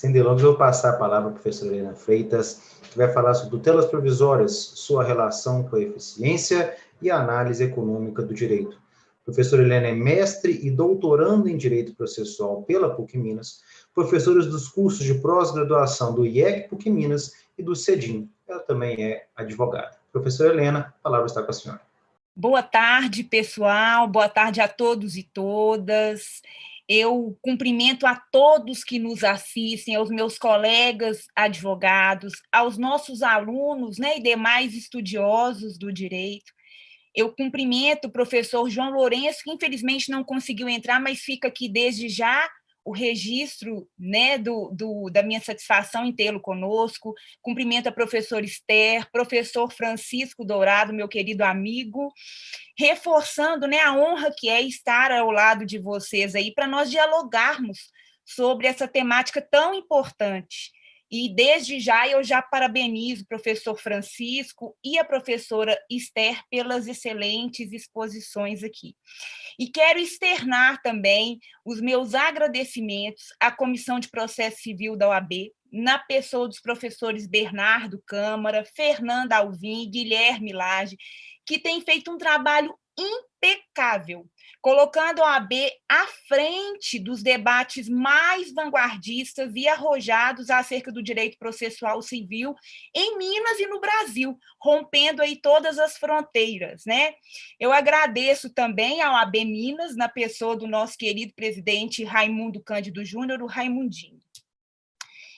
Sem delongas, eu vou passar a palavra à professora Helena Freitas, que vai falar sobre tutelas provisórias, sua relação com a eficiência e a análise econômica do direito. A professora Helena é mestre e doutoranda em Direito Processual pela PUC Minas, professora dos cursos de pós-graduação do IEC PUC Minas e do CEDIM. Ela também é advogada. Professora Helena, a palavra está com a senhora. Boa tarde, pessoal. Boa tarde a todos e todas. Eu cumprimento a todos que nos assistem, aos meus colegas advogados, aos nossos alunos, né, e demais estudiosos do direito. Eu cumprimento o professor João Lourenço, que infelizmente não conseguiu entrar, mas fica aqui desde já o registro, né, da minha satisfação em tê-lo conosco. Cumprimento a professora Esther, professor Francisco Dourado, meu querido amigo, reforçando, né, a honra que é estar ao lado de vocês aí para nós dialogarmos sobre essa temática tão importante. E, desde já, eu já parabenizo o professor Francisco e a professora Esther pelas excelentes exposições aqui. E quero externar também os meus agradecimentos à Comissão de Processo Civil da OAB, na pessoa dos professores Bernardo Câmara, Fernanda Alvim e Guilherme Lage, que têm feito um trabalho impecável, colocando a OAB à frente dos debates mais vanguardistas e arrojados acerca do direito processual civil em Minas e no Brasil, rompendo aí todas as fronteiras, né? Eu agradeço também à OAB Minas, na pessoa do nosso querido presidente Raimundo Cândido Júnior, o Raimundinho.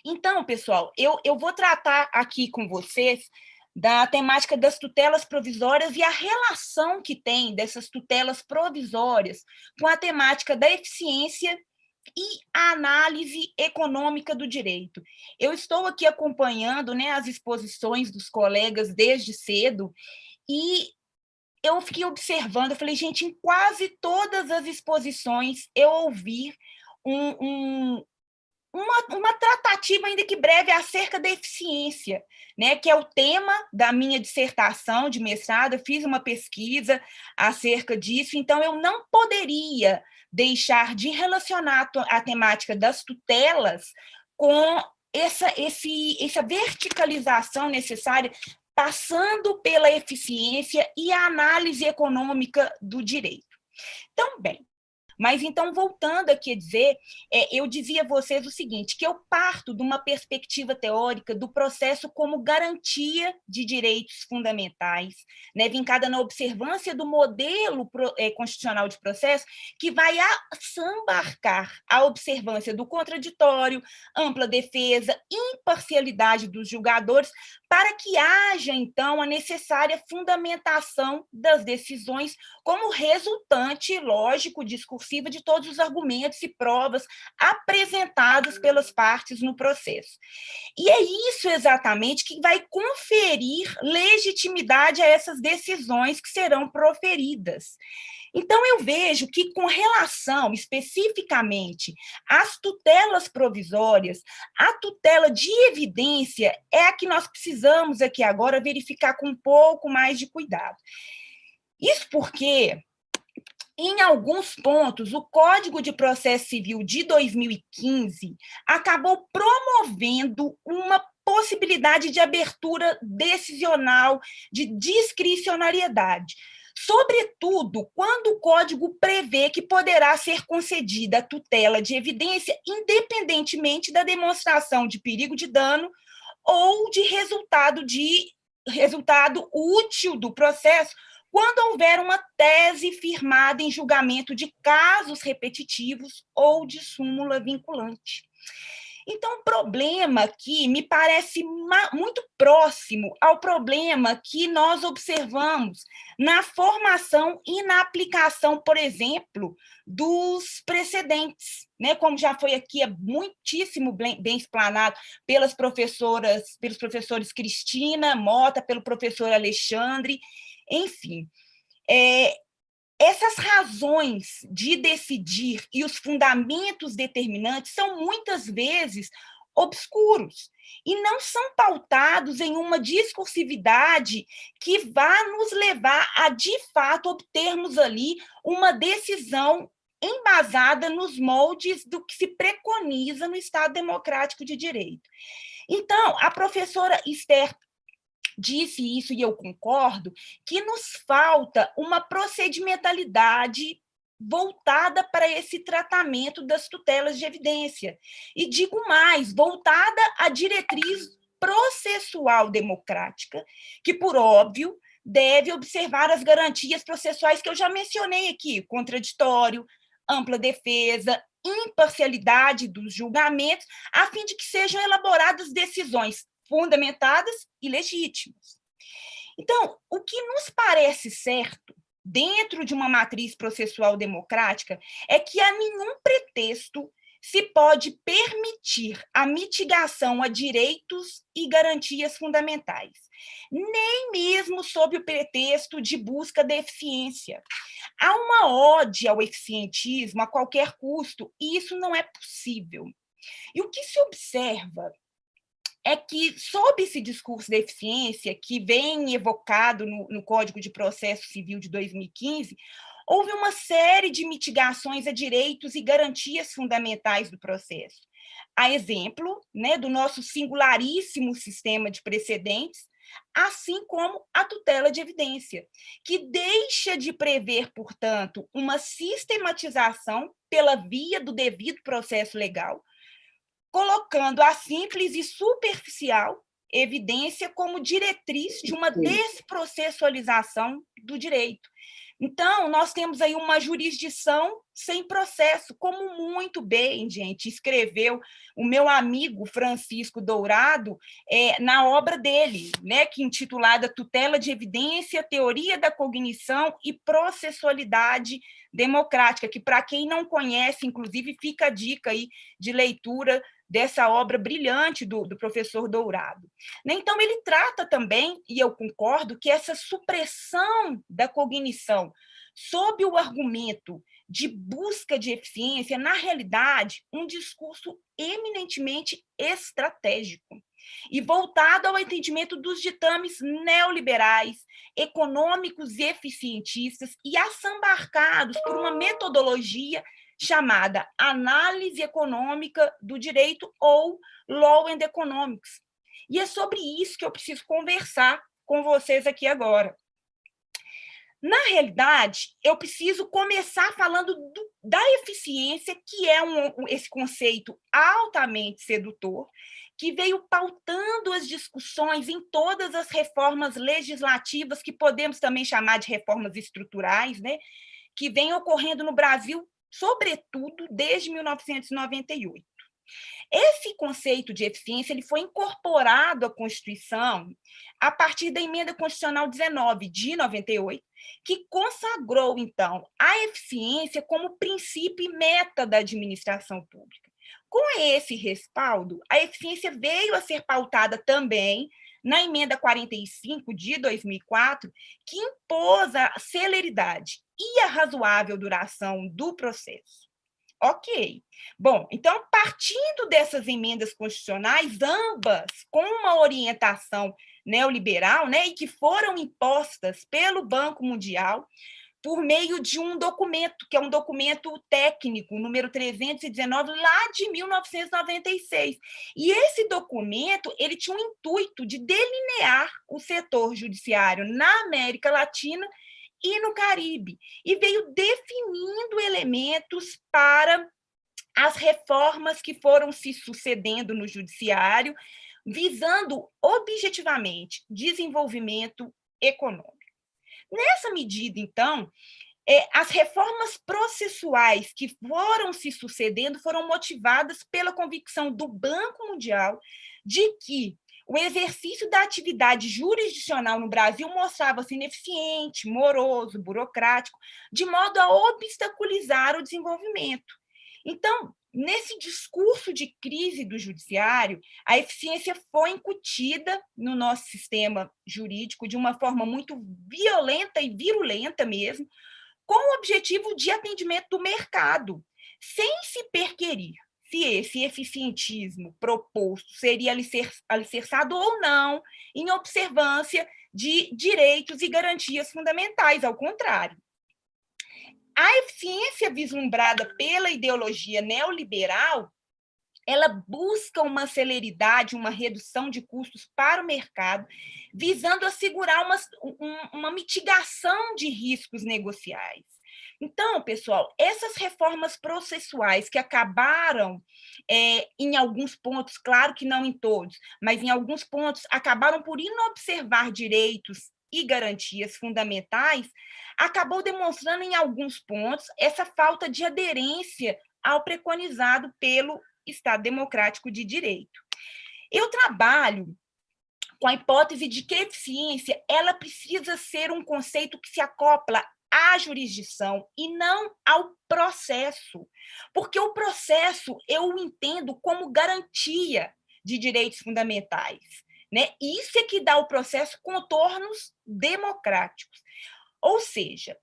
Então, pessoal, eu vou tratar aqui com vocês da temática das tutelas provisórias e a relação que tem dessas tutelas provisórias com a temática da eficiência e a análise econômica do direito. Eu estou aqui acompanhando, né, as exposições dos colegas desde cedo e eu fiquei observando, eu falei, gente, em quase todas as exposições eu ouvi uma tratativa, ainda que breve, acerca da eficiência, né, que é o tema da minha dissertação de mestrado. Eu fiz uma pesquisa acerca disso, então eu não poderia deixar de relacionar a temática das tutelas com essa verticalização necessária, passando pela eficiência e a análise econômica do direito. Então, bem, mas, então, voltando aqui a dizer, eu dizia a vocês o seguinte, que eu parto de uma perspectiva teórica do processo como garantia de direitos fundamentais, né, vincada na observância do modelo constitucional de processo, que vai assambarcar a observância do contraditório, ampla defesa, imparcialidade dos julgadores, para que haja, então, a necessária fundamentação das decisões como resultante, lógico, discursiva de todos os argumentos e provas apresentados pelas partes no processo. E é isso exatamente que vai conferir legitimidade a essas decisões que serão proferidas. Então, eu vejo que, com relação especificamente às tutelas provisórias, a tutela de evidência é a que nós precisamos aqui agora verificar com um pouco mais de cuidado. Isso porque, em alguns pontos, o Código de Processo Civil de 2015 acabou promovendo uma possibilidade de abertura decisional, de discricionariedade, sobretudo quando o Código prevê que poderá ser concedida a tutela de evidência independentemente da demonstração de perigo de dano ou de resultado útil do processo, quando houver uma tese firmada em julgamento de casos repetitivos ou de súmula vinculante. Então, o problema aqui me parece muito próximo ao problema que nós observamos na formação e na aplicação, por exemplo, dos precedentes, né? Como já foi aqui muitíssimo bem explanado pelos professores Cristina Mota, pelo professor Alexandre, enfim. Essas razões de decidir e os fundamentos determinantes são muitas vezes obscuros e não são pautados em uma discursividade que vá nos levar a, de fato, obtermos ali uma decisão embasada nos moldes do que se preconiza no Estado Democrático de Direito. Então, a professora Esther disse isso, e eu concordo, que nos falta uma procedimentalidade voltada para esse tratamento das tutelas de evidência. E digo mais, voltada à diretriz processual democrática, que, por óbvio, deve observar as garantias processuais que eu já mencionei aqui: contraditório, ampla defesa, imparcialidade dos julgamentos, a fim de que sejam elaboradas decisões fundamentadas e legítimas. Então, o que nos parece certo, dentro de uma matriz processual democrática, é que a nenhum pretexto se pode permitir a mitigação a direitos e garantias fundamentais, nem mesmo sob o pretexto de busca da eficiência. Há uma ode ao eficientismo a qualquer custo, e isso não é possível. E o que se observa é que, sob esse discurso da eficiência, que vem evocado no Código de Processo Civil de 2015, houve uma série de mitigações a direitos e garantias fundamentais do processo. A exemplo, né, do nosso singularíssimo sistema de precedentes, assim como a tutela de evidência, que deixa de prever, portanto, uma sistematização pela via do devido processo legal, colocando a simples e superficial evidência como diretriz de uma desprocessualização do direito. Então, nós temos aí uma jurisdição sem processo, como muito bem, gente, escreveu o meu amigo Francisco Dourado na obra dele, né, que é intitulada Tutela de Evidência, Teoria da Cognição e Processualidade Democrática, que, para quem não conhece, inclusive, fica a dica aí de leitura dessa obra brilhante do professor Dourado. Então, ele trata também, e eu concordo, que essa supressão da cognição sob o argumento de busca de eficiência, na realidade, um discurso eminentemente estratégico e voltado ao entendimento dos ditames neoliberais, econômicos e eficientistas, e assambarcados por uma metodologia chamada análise econômica do direito, ou law and economics. E é sobre isso que eu preciso conversar com vocês aqui agora. Na realidade, eu preciso começar falando da eficiência, que é esse conceito altamente sedutor, que veio pautando as discussões em todas as reformas legislativas, que podemos também chamar de reformas estruturais, né, que vêm ocorrendo no Brasil, sobretudo desde 1998. Esse conceito de eficiência ele foi incorporado à Constituição a partir da Emenda Constitucional 19, de 98, que consagrou, então, a eficiência como princípio e meta da administração pública. Com esse respaldo, a eficiência veio a ser pautada também na Emenda 45, de 2004, que impôs a celeridade e a razoável duração do processo. Ok. Bom, então, partindo dessas emendas constitucionais, ambas com uma orientação neoliberal, né, e que foram impostas pelo Banco Mundial por meio de um documento, que é um documento técnico, número 319, lá de 1996. E esse documento ele tinha o intuito de delinear o setor judiciário na América Latina e no Caribe, e veio definindo elementos para as reformas que foram se sucedendo no judiciário, visando objetivamente desenvolvimento econômico. Nessa medida, então, as reformas processuais que foram se sucedendo foram motivadas pela convicção do Banco Mundial de que o exercício da atividade jurisdicional no Brasil mostrava-se ineficiente, moroso, burocrático, de modo a obstaculizar o desenvolvimento. Então, nesse discurso de crise do judiciário, a eficiência foi incutida no nosso sistema jurídico de uma forma muito violenta e virulenta mesmo, com o objetivo de atendimento do mercado, sem se perquerir se esse eficientismo proposto seria alicerçado ou não em observância de direitos e garantias fundamentais, ao contrário. A eficiência vislumbrada pela ideologia neoliberal, ela busca uma celeridade, uma redução de custos para o mercado, visando assegurar uma mitigação de riscos negociais. Então, pessoal, essas reformas processuais que acabaram, em alguns pontos, claro que não em todos, mas em alguns pontos, acabaram por inobservar direitos e garantias fundamentais, acabou demonstrando em alguns pontos essa falta de aderência ao preconizado pelo Estado Democrático de Direito. Eu trabalho com a hipótese de que a eficiência ela precisa ser um conceito que se acopla à jurisdição e não ao processo, porque o processo eu o entendo como garantia de direitos fundamentais, né? Isso é que dá ao processo contornos democráticos. Ou seja,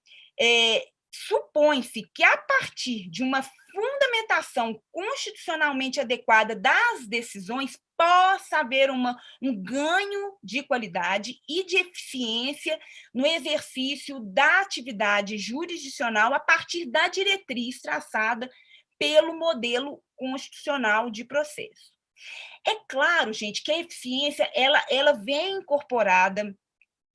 supõe-se que, a partir de uma fundamentação constitucionalmente adequada das decisões, possa haver um ganho de qualidade e de eficiência no exercício da atividade jurisdicional a partir da diretriz traçada pelo modelo constitucional de processo. É claro, gente, que a eficiência ela vem incorporada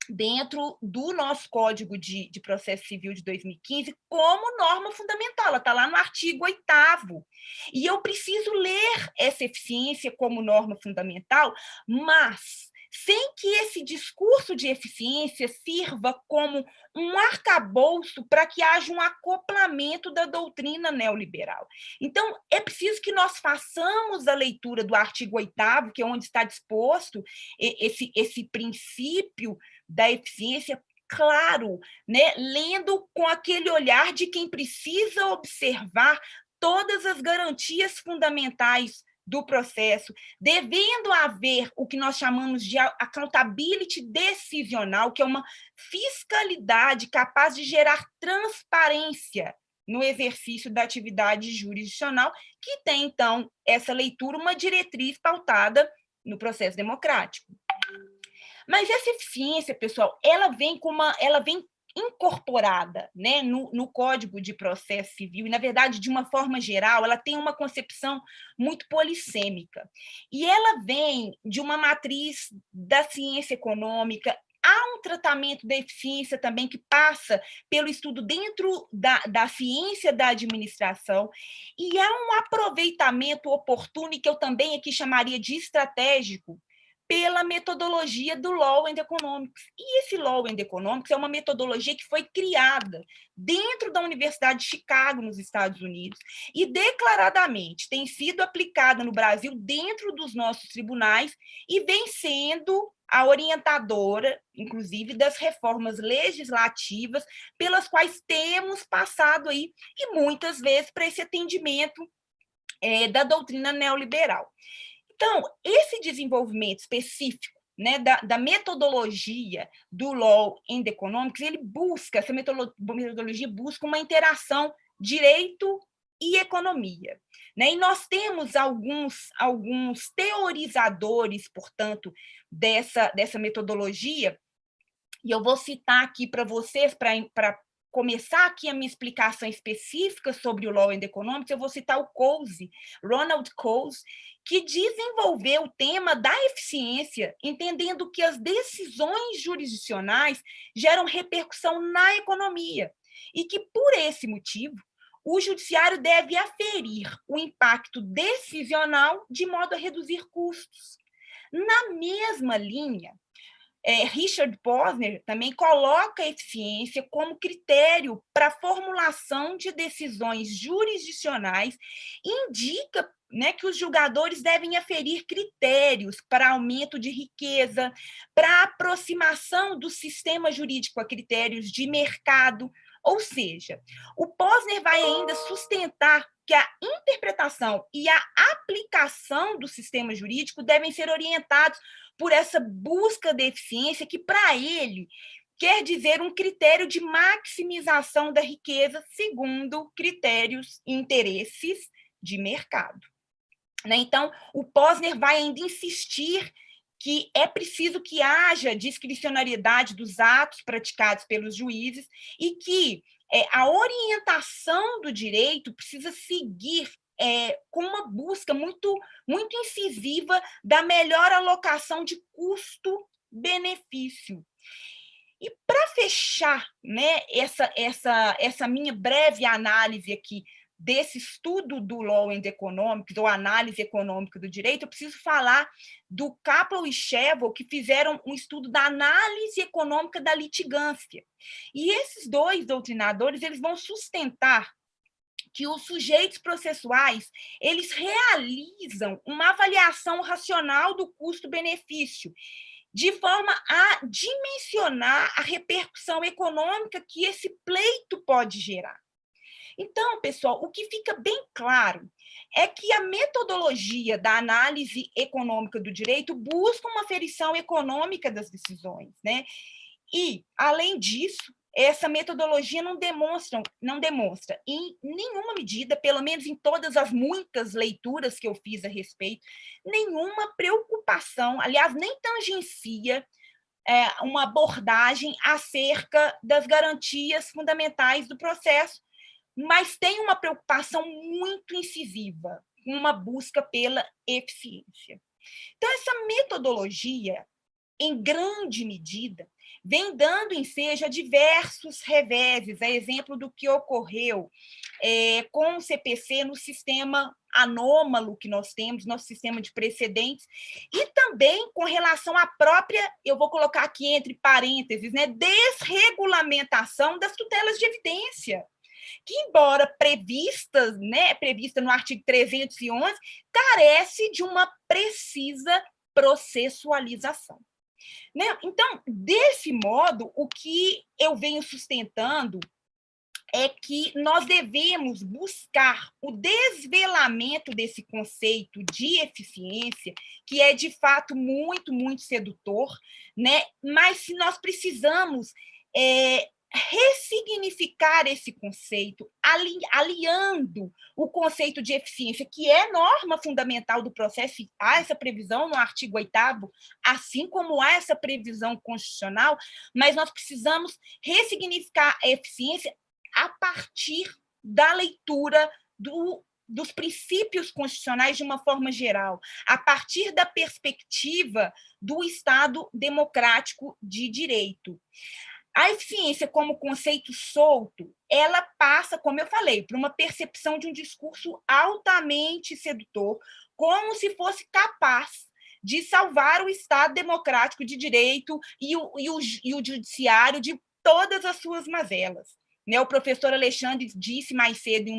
dentro do nosso Código de Processo Civil de 2015 como norma fundamental, ela está lá no artigo 8º. E eu preciso ler essa eficiência como norma fundamental, mas sem que esse discurso de eficiência sirva como um arcabouço para que haja um acoplamento da doutrina neoliberal. Então, é preciso que nós façamos a leitura do artigo 8º, que é onde está disposto esse princípio da eficiência, claro, né? Lendo com aquele olhar de quem precisa observar todas as garantias fundamentais do processo, devendo haver o que nós chamamos de accountability decisional, que é uma fiscalidade capaz de gerar transparência no exercício da atividade jurisdicional, que tem, então, essa leitura, uma diretriz pautada no processo democrático. Mas essa eficiência, pessoal, ela vem incorporada, né, no Código de Processo Civil, e, na verdade, de uma forma geral, ela tem uma concepção muito polissêmica. E ela vem de uma matriz da ciência econômica. Há um tratamento da eficiência também que passa pelo estudo dentro da ciência da administração, e há um aproveitamento oportuno, e que eu também aqui chamaria de estratégico, pela metodologia do Law and Economics. E esse Law and Economics é uma metodologia que foi criada dentro da Universidade de Chicago, nos Estados Unidos, e declaradamente tem sido aplicada no Brasil dentro dos nossos tribunais e vem sendo a orientadora, inclusive, das reformas legislativas pelas quais temos passado aí, e muitas vezes para esse atendimento da doutrina neoliberal. Então, esse desenvolvimento específico, né, da metodologia do Law and Economics, essa metodologia busca uma interação direito e economia, né? E nós temos alguns teorizadores, portanto, dessa metodologia, e eu vou citar aqui para vocês, para começar aqui a minha explicação específica sobre o Law and Economics, eu vou citar o Coase, Ronald Coase, que desenvolveu o tema da eficiência, entendendo que as decisões jurisdicionais geram repercussão na economia e que, por esse motivo, o judiciário deve aferir o impacto decisional de modo a reduzir custos. Na mesma linha, Richard Posner também coloca a eficiência como critério para a formulação de decisões jurisdicionais e indica, né, que os julgadores devem aferir critérios para aumento de riqueza, para aproximação do sistema jurídico a critérios de mercado. Ou seja, o Posner vai ainda sustentar que a interpretação e a aplicação do sistema jurídico devem ser orientados por essa busca de eficiência, que, para ele, quer dizer um critério de maximização da riqueza segundo critérios e interesses de mercado. Então, o Posner vai ainda insistir que é preciso que haja discricionariedade dos atos praticados pelos juízes e que a orientação do direito precisa seguir com uma busca muito, muito incisiva da melhor alocação de custo-benefício. E para fechar, né, essa minha breve análise aqui desse estudo do Law and Economics, ou análise econômica do direito, eu preciso falar do Kaplan e Shevell, que fizeram um estudo da análise econômica da litigância. E esses dois doutrinadores, eles vão sustentar que os sujeitos processuais, eles realizam uma avaliação racional do custo-benefício, de forma a dimensionar a repercussão econômica que esse pleito pode gerar. Então, pessoal, o que fica bem claro é que a metodologia da análise econômica do direito busca uma aferição econômica das decisões, né? E, além disso, essa metodologia não demonstra, em nenhuma medida, pelo menos em todas as muitas leituras que eu fiz a respeito, nenhuma preocupação, aliás, nem tangencia uma abordagem acerca das garantias fundamentais do processo, mas tem uma preocupação muito incisiva, uma busca pela eficiência. Então, essa metodologia, em grande medida, vem dando ensejo a diversos reveses, a exemplo do que ocorreu com o CPC no sistema anômalo que nós temos, nosso sistema de precedentes, e também com relação à própria, eu vou colocar aqui entre parênteses, né, desregulamentação das tutelas de evidência, que, embora prevista no artigo 311, carece de uma precisa processualização. Né? Então, desse modo, o que eu venho sustentando é que nós devemos buscar o desvelamento desse conceito de eficiência, que é, de fato, muito, muito sedutor, né? Mas se nós precisamos ressignificar esse conceito, aliando o conceito de eficiência, que é norma fundamental do processo, e há essa previsão no artigo 8º, assim como há essa previsão constitucional, mas nós precisamos ressignificar a eficiência a partir da leitura dos princípios constitucionais de uma forma geral, a partir da perspectiva do Estado democrático de direito. A eficiência como conceito solto, ela passa, como eu falei, por uma percepção de um discurso altamente sedutor, como se fosse capaz de salvar o Estado democrático de direito e o judiciário de todas as suas mazelas. O professor Alexandre disse mais cedo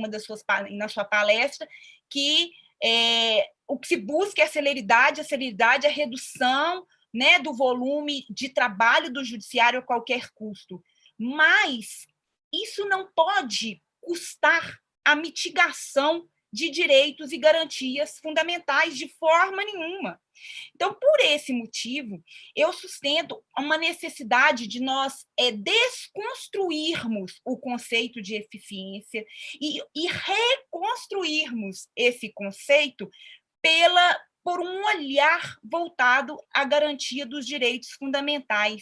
na sua palestra que o que se busca é a celeridade, a redução, né, do volume de trabalho do judiciário a qualquer custo. Mas isso não pode custar a mitigação de direitos e garantias fundamentais de forma nenhuma. Então, por esse motivo, eu sustento uma necessidade de nós desconstruirmos o conceito de eficiência e reconstruirmos esse conceito por um olhar voltado à garantia dos direitos fundamentais.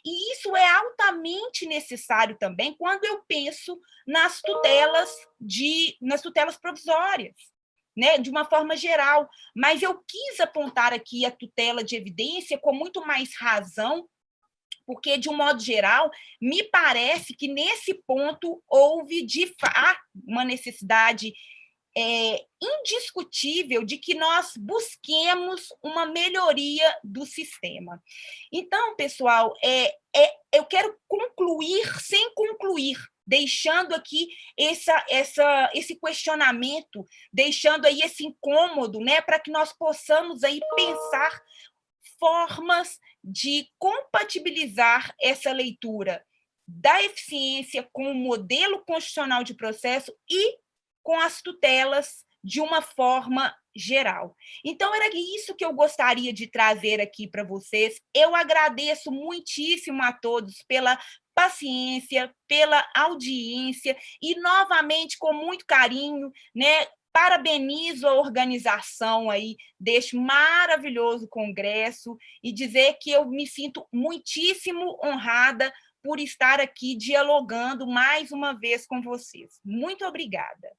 E isso é altamente necessário também quando eu penso nas tutelas provisórias, né, de uma forma geral. Mas eu quis apontar aqui a tutela de evidência com muito mais razão, porque, de um modo geral, me parece que, nesse ponto, houve, de fato, uma necessidade indiscutível de que nós busquemos uma melhoria do sistema. Então, pessoal, eu quero concluir sem concluir, deixando aqui esse questionamento, deixando aí esse incômodo, né, para que nós possamos aí pensar formas de compatibilizar essa leitura da eficiência com o modelo constitucional de processo e com as tutelas de uma forma geral. Então, era isso que eu gostaria de trazer aqui para vocês. Eu agradeço muitíssimo a todos pela paciência, pela audiência e, novamente, com muito carinho, né, parabenizo a organização aí deste maravilhoso congresso e dizer que eu me sinto muitíssimo honrada por estar aqui dialogando mais uma vez com vocês. Muito obrigada.